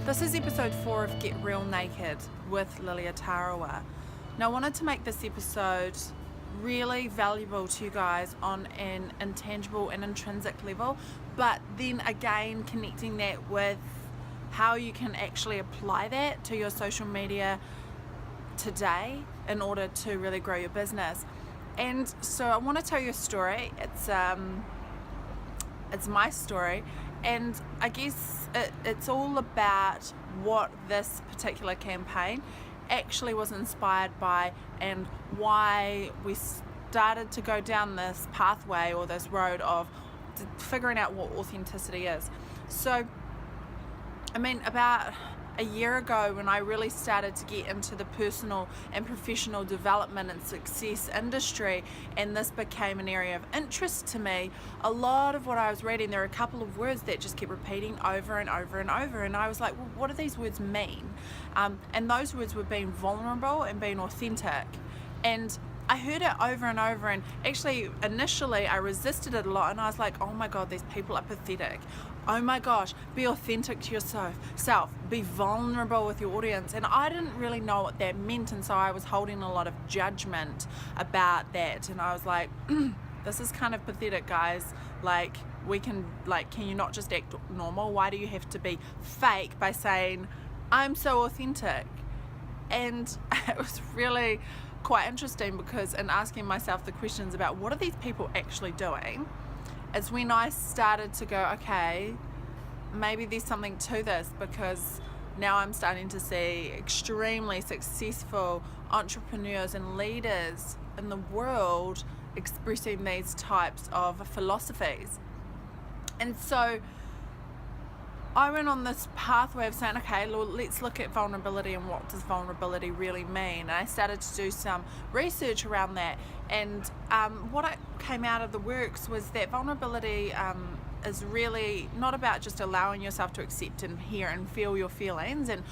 This is episode 4 of Get Real Naked with Lilia Tarawa. Now I wanted to make this episode really valuable to you guys on an intangible and intrinsic level, but then again connecting that with how you can actually apply that to your social media today in order to really grow your business. And so I want to tell you a story. It's my story, and I guess it's all about what this particular campaign actually was inspired by and why we started to go down this pathway or this road of figuring out what authenticity is. So I mean, about a year ago, when I really started to get into the personal and professional development and success industry, and this became an area of interest to me, a lot of what I was reading, there were a couple of words that just kept repeating over and over and over, and I was like, well, what do these words mean? And those words were being vulnerable and being authentic. And I heard it over and over, and actually initially I resisted it a lot, and I was like, oh my god, these people are pathetic. Oh my gosh, be authentic to yourself, be vulnerable with your audience. And I didn't really know what that meant, and so I was holding a lot of judgment about that, and I was like, this is kind of pathetic, guys. Like, can you not just act normal? Why do you have to be fake by saying I'm so authentic? And it was really quite interesting, because in asking myself the questions about what are these people actually doing, is when I started to go, okay, maybe there's something to this, because now I'm starting to see extremely successful entrepreneurs and leaders in the world expressing these types of philosophies. And so I went on this pathway of saying, okay, let's look at vulnerability and what does vulnerability really mean. And I started to do some research around that. And what came out of the works was that vulnerability is really not about just allowing yourself to accept and hear and feel your feelings and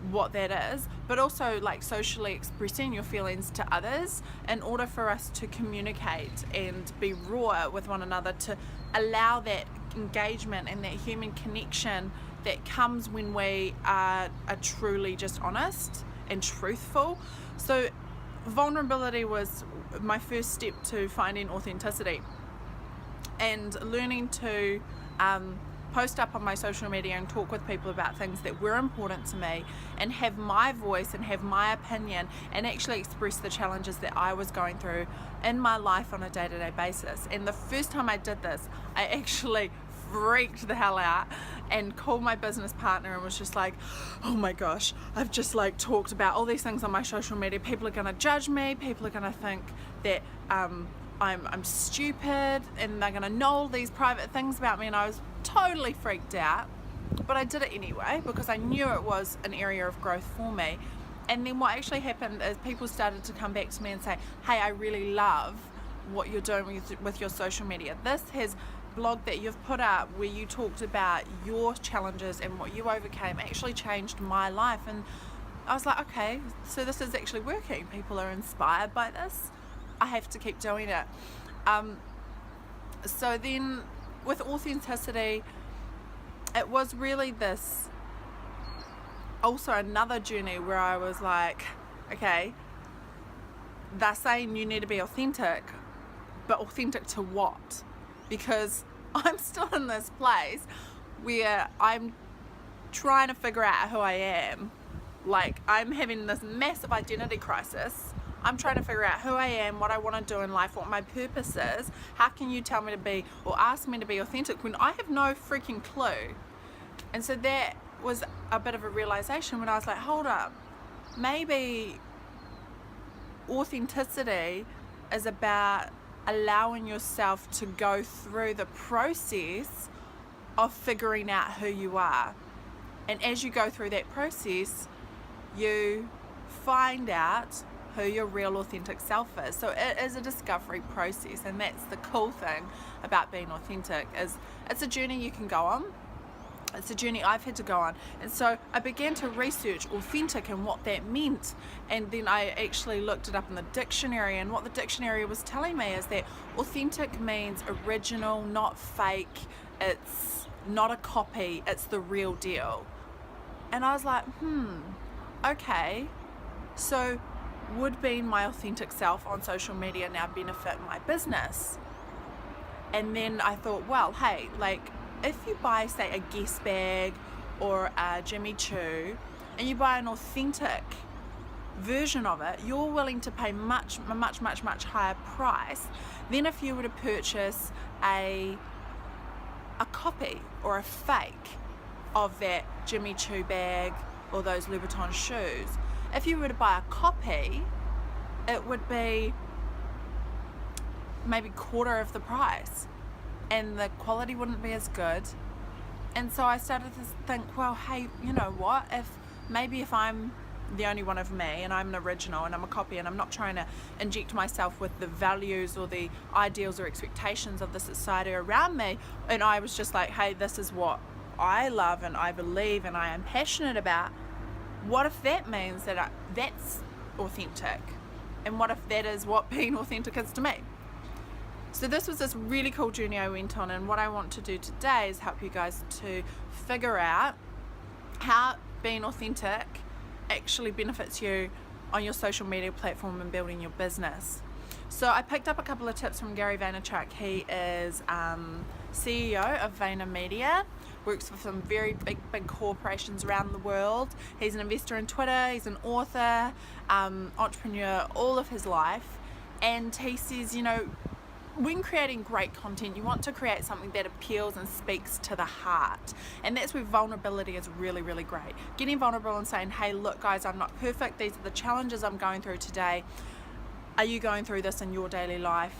what that is, but also like socially expressing your feelings to others in order for us to communicate and be raw with one another, to allow that engagement and that human connection that comes when we are truly just honest and truthful. So vulnerability was my first step to finding authenticity and learning to post up on my social media and talk with people about things that were important to me and have my voice and have my opinion and actually express the challenges that I was going through in my life on a day-to-day basis. And the first time I did this, I actually freaked the hell out and called my business partner and was just like, oh my gosh, I've just like talked about all these things on my social media. People are going to judge me. People are going to think that I'm stupid, and they're going to know all these private things about me. And I was totally freaked out, but I did it anyway because I knew it was an area of growth for me. And then what actually happened is people started to come back to me and say, hey, I really love what you're doing with your social media. This has blog that you've put up where you talked about your challenges and what you overcame actually changed my life. And I was like, okay, so this is actually working. People are inspired by this. I have to keep doing it. So then with authenticity, it was really this also another journey where I was like, okay, they're saying you need to be authentic, but authentic to what? Because I'm still in this place where I'm trying to figure out who I am. Like, I'm having this massive identity crisis. I'm trying to figure out who I am, what I want to do in life, what my purpose is. How can you tell me to be or ask me to be authentic when I have no freaking clue? And so that was a bit of a realization when I was like, hold up, maybe authenticity is about allowing yourself to go through the process of figuring out who you are. And as you go through that process, you find out who your real authentic self is. So it is a discovery process, and that's the cool thing about being authentic, is it's a journey you can go on. It's a journey I've had to go on. And so I began to research authentic and what that meant, and then I actually looked it up in the dictionary, and what the dictionary was telling me is that authentic means original, not fake. It's not a copy, it's the real deal. And I was like, okay, so would being my authentic self on social media now benefit my business? And then I thought, well, hey, like if you buy, say, a Guess bag or a Jimmy Choo, and you buy an authentic version of it, you're willing to pay much higher price than if you were to purchase a copy or a fake of that Jimmy Choo bag or those Louboutin shoes. If you were to buy a copy, it would be maybe quarter of the price and the quality wouldn't be as good. And so I started to think, well, hey, you know what, if I'm the only one of me and I'm an original and I'm a copy and I'm not trying to inject myself with the values or the ideals or expectations of the society around me, and I was just like, hey, this is what I love and I believe and I am passionate about, what if that means that that's authentic? And what if that is what being authentic is to me? So this was this really cool journey I went on, and what I want to do today is help you guys to figure out how being authentic actually benefits you on your social media platform and building your business. So I picked up a couple of tips from Gary Vaynerchuk. He is CEO of VaynerMedia, works for some very big corporations around the world. He's an investor in Twitter, he's an author, entrepreneur all of his life, and he says, you know, when creating great content, you want to create something that appeals and speaks to the heart, and that's where vulnerability is really great. Getting vulnerable and saying, hey, look guys, I'm not perfect, these are the challenges I'm going through today. Are you going through this in your daily life?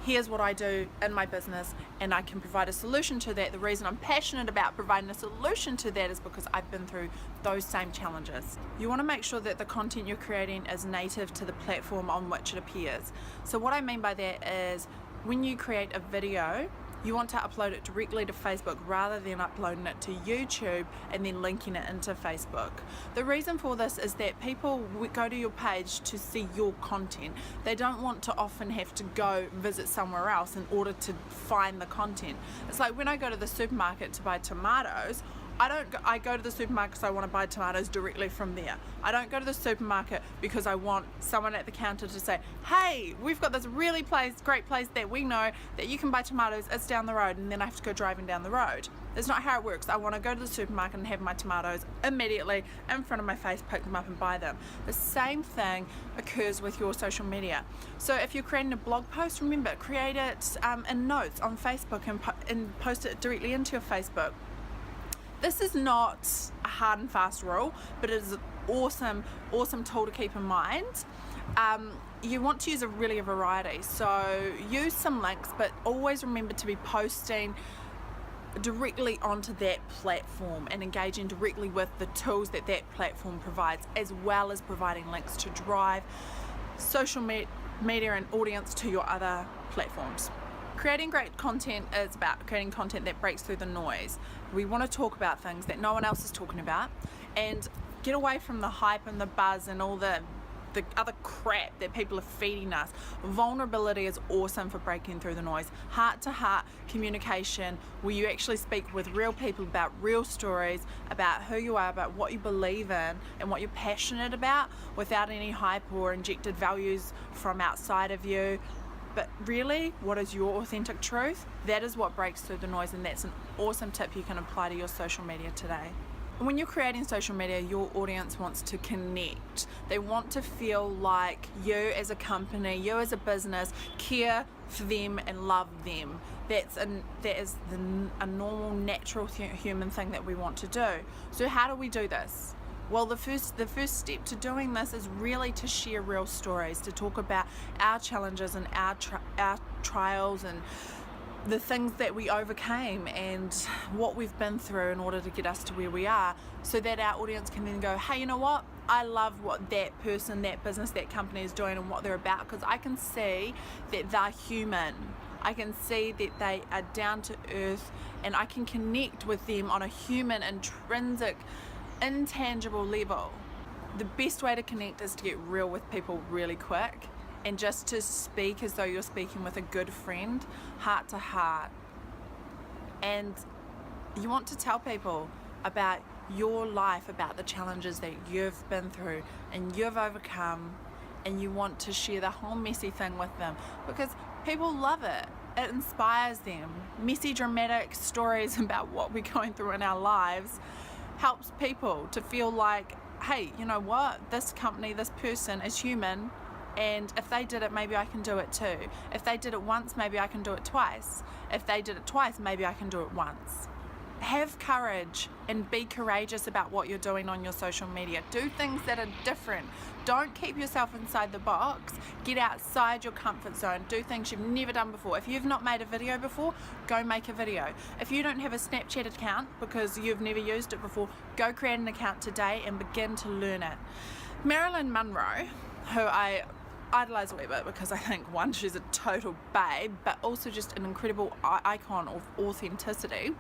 Here's what I do in my business, and I can provide a solution to that. The reason I'm passionate about providing a solution to that is because I've been through those same challenges. You want to make sure that the content you're creating is native to the platform on which it appears. So what I mean by that is, when you create a video, you want to upload it directly to Facebook rather than uploading it to YouTube and then linking it into Facebook. The reason for this is that people go to your page to see your content. They don't want to often have to go visit somewhere else in order to find the content. It's like when I go to the supermarket to buy tomatoes, I go to the supermarket because I want to buy tomatoes directly from there. I don't go to the supermarket because I want someone at the counter to say, hey, we've got this really great place that we know that you can buy tomatoes, it's down the road, and then I have to go driving down the road. That's not how it works. I want to go to the supermarket and have my tomatoes immediately in front of my face, pick them up and buy them. The same thing occurs with your social media. So if you're creating a blog post, remember, create it in notes on Facebook and post it directly into your Facebook. This is not a hard and fast rule, but it is an awesome tool to keep in mind. You want to use a variety, so use some links, but always remember to be posting directly onto that platform and engaging directly with the tools that platform provides, as well as providing links to drive social media and audience to your other platforms. Creating great content is about creating content that breaks through the noise. We want to talk about things that no one else is talking about and get away from the hype and the buzz and all the other crap that people are feeding us. Vulnerability is awesome for breaking through the noise. Heart-to-heart communication, where you actually speak with real people about real stories, about who you are, about what you believe in and what you're passionate about, without any hype or injected values from outside of you. But really, what is your authentic truth? That is what breaks through the noise, and that's an awesome tip you can apply to your social media today. When you're creating social media, your audience wants to connect. They want to feel like you as a company, you as a business, care for them and love them. That is a normal, natural human thing that we want to do. So how do we do this? Well, the first step to doing this is really to share real stories, to talk about our challenges and our trials and the things that we overcame and what we've been through in order to get us to where we are, so that our audience can then go, hey, you know what? I love what that person, that business, that company is doing and what they're about, because I can see that they're human. I can see that they are down to earth, and I can connect with them on a human, intrinsic, intangible level. The best way to connect is to get real with people really quick, and just to speak as though you're speaking with a good friend, heart to heart. And you want to tell people about your life, about the challenges that you've been through and you've overcome, and you want to share the whole messy thing with them because people love it. It inspires them. Messy, dramatic stories about what we're going through in our lives helps people to feel like, hey, you know what, this company, this person is human, and if they did it, maybe I can do it too. If they did it once, maybe I can do it twice. If they did it twice, maybe I can do it once. Have courage and be courageous about what you're doing on your social media. Do things that are different. Don't keep yourself inside the box. Get outside your comfort zone. Do things you've never done before. If you've not made a video before, go make a video. If you don't have a Snapchat account because you've never used it before, go create an account today and begin to learn it. Marilyn Monroe, who I idolize a wee bit because I think, one, she's a total babe, but also just an incredible icon of authenticity.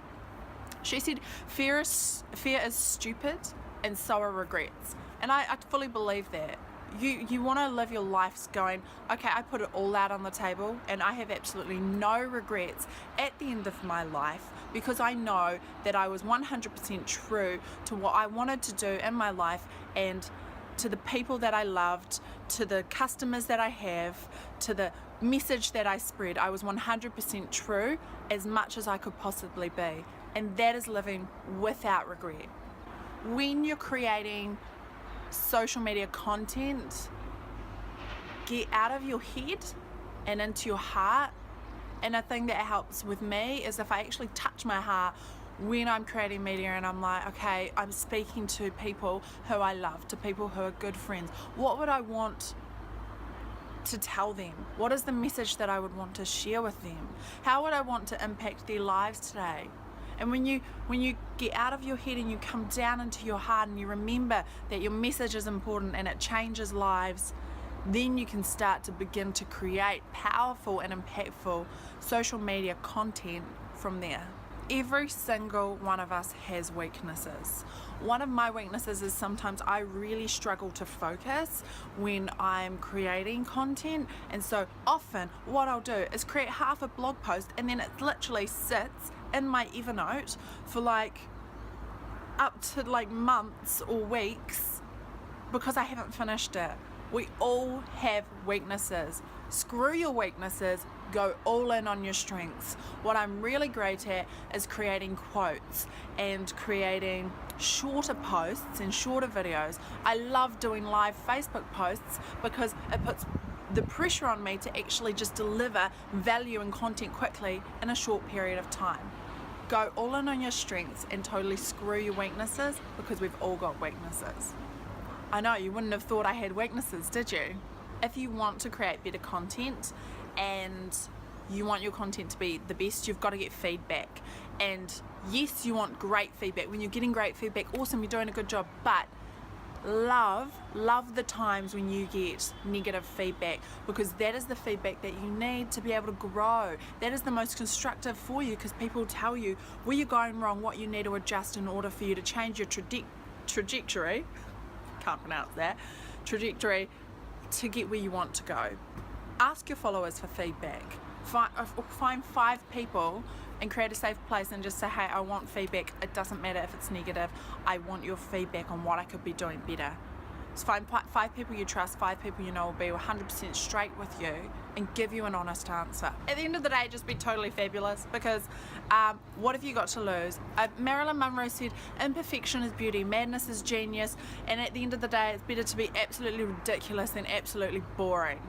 She said, fear is stupid and so are regrets. And I fully believe that. You want to live your life going, okay, I put it all out on the table and I have absolutely no regrets at the end of my life because I know that I was 100% true to what I wanted to do in my life and to the people that I loved, to the customers that I have, to the message that I spread. I was 100% true as much as I could possibly be. And that is living without regret. When you're creating social media content, get out of your head and into your heart. And a thing that helps with me is if I actually touch my heart when I'm creating media and I'm like, okay, I'm speaking to people who I love, to people who are good friends. What would I want to tell them? What is the message that I would want to share with them? How would I want to impact their lives today? And when you get out of your head and you come down into your heart and you remember that your message is important and it changes lives, then you can start to begin to create powerful and impactful social media content from there. Every single one of us has weaknesses. One of my weaknesses is sometimes I really struggle to focus when I'm creating content, and so often what I'll do is create half a blog post and then it literally sits in my Evernote for like up to like months or weeks because I haven't finished it. We all have weaknesses. Screw your weaknesses, go all in on your strengths. What I'm really great at is creating quotes and creating shorter posts and shorter videos. I love doing live Facebook posts because it puts the pressure on me to actually just deliver value and content quickly in a short period of time. Go all in on your strengths and totally screw your weaknesses because we've all got weaknesses. I know, you wouldn't have thought I had weaknesses, did you? If you want to create better content and you want your content to be the best, you've got to get feedback. And yes, you want great feedback. When you're getting great feedback, awesome, you're doing a good job, but love the times when you get negative feedback, because that is the feedback that you need to be able to grow. That is the most constructive for you, because people tell you where you're going wrong, what you need to adjust in order for you to change your trajectory, can't pronounce that, trajectory to get where you want to go. Ask your followers for feedback. Find 5 people and create a safe place and just say, hey, I want feedback. It doesn't matter if it's negative. I want your feedback on what I could be doing better. So find 5 people you trust, 5 people you know will be 100% straight with you and give you an honest answer. At the end of the day, just be totally fabulous, because what have you got to lose? Marilyn Monroe said, imperfection is beauty, madness is genius, and at the end of the day, it's better to be absolutely ridiculous than absolutely boring.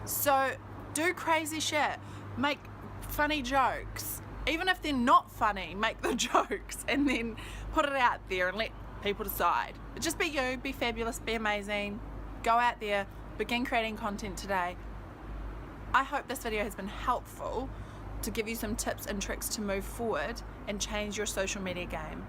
So do crazy shit, make funny jokes. Even if they're not funny, make the jokes and then put it out there and let people decide. Just be you, be fabulous, be amazing. Go out there, begin creating content today. I hope this video has been helpful to give you some tips and tricks to move forward and change your social media game.